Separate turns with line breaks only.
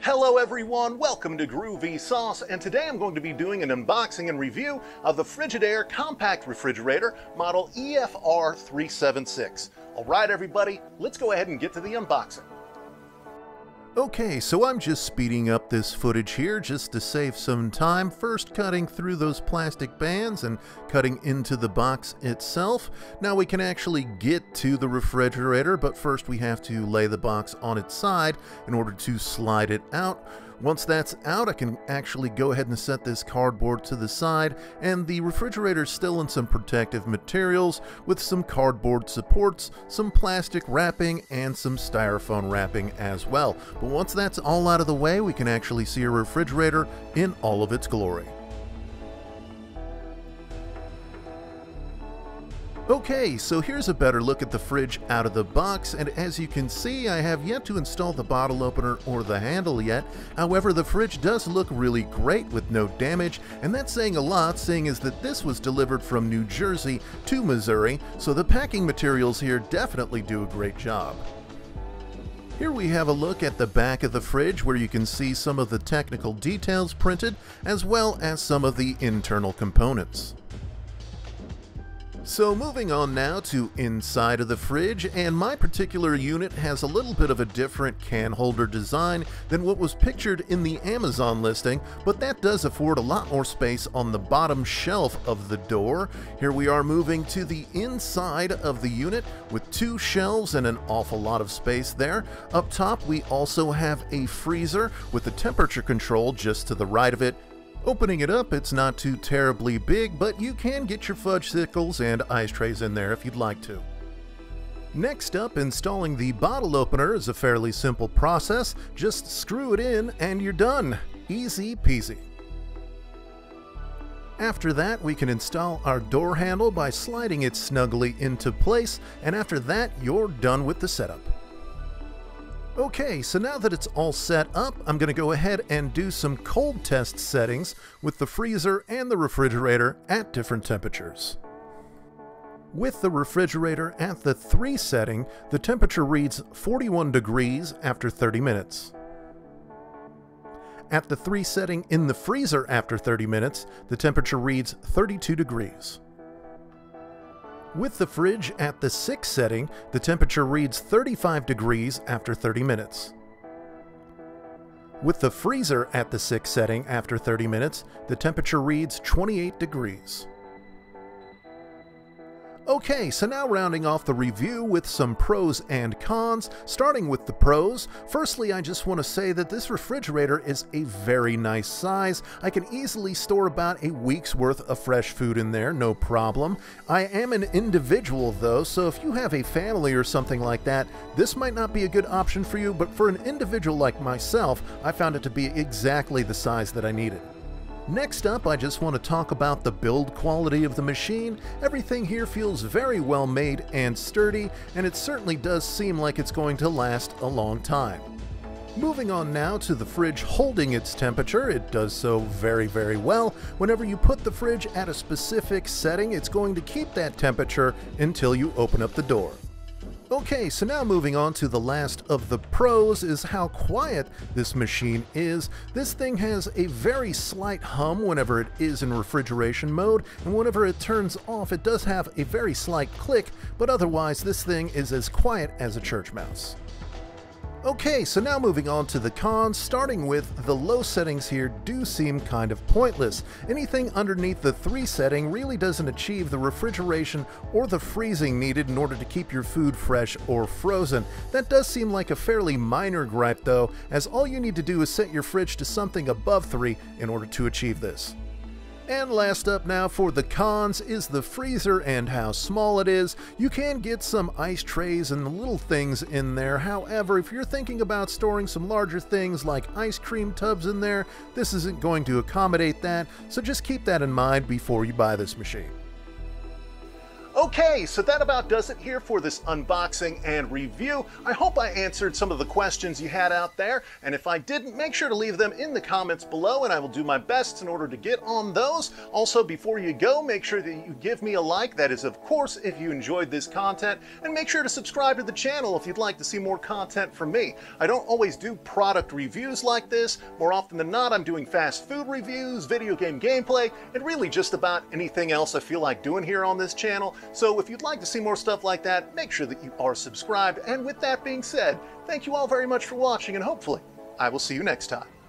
Hello everyone, welcome to Groovy Sauce, and today I'm going to be doing an unboxing and review of the Frigidaire Compact Refrigerator model EFR376. Alright everybody, let's go ahead and get to the unboxing. Okay, so I'm just speeding up this footage here just to save some time, first cutting through those plastic bands and cutting into the box itself. Now we can actually get to the refrigerator, but first we have to lay the box on its side in order to slide it out. Once that's out, I can actually go ahead and set this cardboard to the side, and the refrigerator is still in some protective materials with some cardboard supports, some plastic wrapping, and some styrofoam wrapping as well. But once that's all out of the way, we can actually see a refrigerator in all of its glory. Okay, so here's a better look at the fridge out of the box, and as you can see, I have yet to install the bottle opener or the handle yet. However, the fridge does look really great with no damage, and that's saying a lot, seeing as that this was delivered from New Jersey to Missouri, so the packing materials here definitely do a great job. Here we have a look at the back of the fridge where you can see some of the technical details printed, as well as some of the internal components. So moving on now to inside of the fridge, and my particular unit has a little bit of a different can holder design than what was pictured in the Amazon listing, but that does afford a lot more space on the bottom shelf of the door. Here we are moving to the inside of the unit with two shelves and an awful lot of space there. Up top we also have a freezer with the temperature control just to the right of it. Opening it up, it's not too terribly big, but you can get your fudgesicles and ice trays in there if you'd like to. Next up, installing the bottle opener is a fairly simple process. Just screw it in and you're done. Easy peasy. After that, we can install our door handle by sliding it snugly into place, and after that, you're done with the setup. Okay, so now that it's all set up, I'm going to go ahead and do some cold test settings with the freezer and the refrigerator at different temperatures. With the refrigerator at the 3 setting, the temperature reads 41 degrees after 30 minutes. At the 3 setting in the freezer after 30 minutes, the temperature reads 32 degrees. With the fridge at the 6 setting, the temperature reads 35 degrees after 30 minutes. With the freezer at the 6 setting after 30 minutes, the temperature reads 28 degrees. Okay, so now rounding off the review with some pros and cons, starting with the pros. Firstly, I just want to say that this refrigerator is a very nice size. I can easily store about a week's worth of fresh food in there, no problem. I am an individual though, so if you have a family or something like that, this might not be a good option for you, but for an individual like myself, I found it to be exactly the size that I needed. Next up, I just want to talk about the build quality of the machine. Everything here feels very well made and sturdy, and it certainly does seem like it's going to last a long time. Moving on now to the fridge holding its temperature, it does so very well. Whenever you put the fridge at a specific setting, it's going to keep that temperature until you open up the door. Okay, so now moving on to the last of the pros is how quiet this machine is. This thing has a very slight hum whenever it is in refrigeration mode, and whenever it turns off it does have a very slight click, but otherwise this thing is as quiet as a church mouse. Okay, so now moving on to the cons, starting with the low settings here do seem kind of pointless. Anything underneath the 3 setting really doesn't achieve the refrigeration or the freezing needed in order to keep your food fresh or frozen. That does seem like a fairly minor gripe though, as all you need to do is set your fridge to something above 3 in order to achieve this. And last up now for the cons is the freezer and how small it is. You can get some ice trays and little things in there. However, if you're thinking about storing some larger things like ice cream tubs in there, this isn't going to accommodate that, so just keep that in mind before you buy this machine. Okay, so that about does it here for this unboxing and review. I hope I answered some of the questions you had out there, and if I didn't, make sure to leave them in the comments below and I will do my best in order to get on those. Also, before you go, make sure that you give me a like. That is, of course, if you enjoyed this content, and make sure to subscribe to the channel if you'd like to see more content from me. I don't always do product reviews like this. More often than not, I'm doing fast food reviews, video game gameplay, and really just about anything else I feel like doing here on this channel. So if you'd like to see more stuff like that, make sure that you are subscribed. And with that being said, thank you all very much for watching, and hopefully I will see you next time.